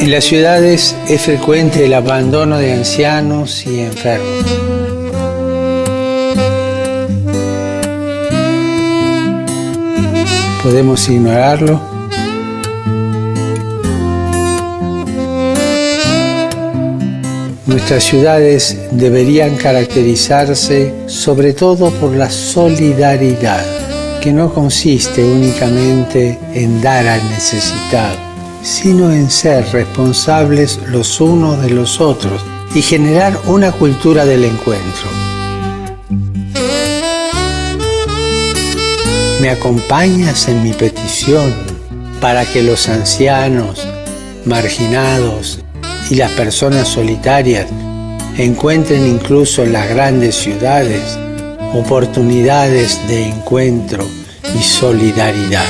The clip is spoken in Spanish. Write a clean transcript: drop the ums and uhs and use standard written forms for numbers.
En las ciudades es frecuente el abandono de ancianos y enfermos. ¿Podemos ignorarlo? Nuestras ciudades deberían caracterizarse sobre todo por la solidaridad, que no consiste únicamente en dar al necesitado, sino en ser responsables los unos de los otros y generar una cultura del encuentro. ¿Me acompañas en mi petición para que los ancianos, marginados y las personas solitarias encuentren incluso en las grandes ciudades oportunidades de encuentro y solidaridad?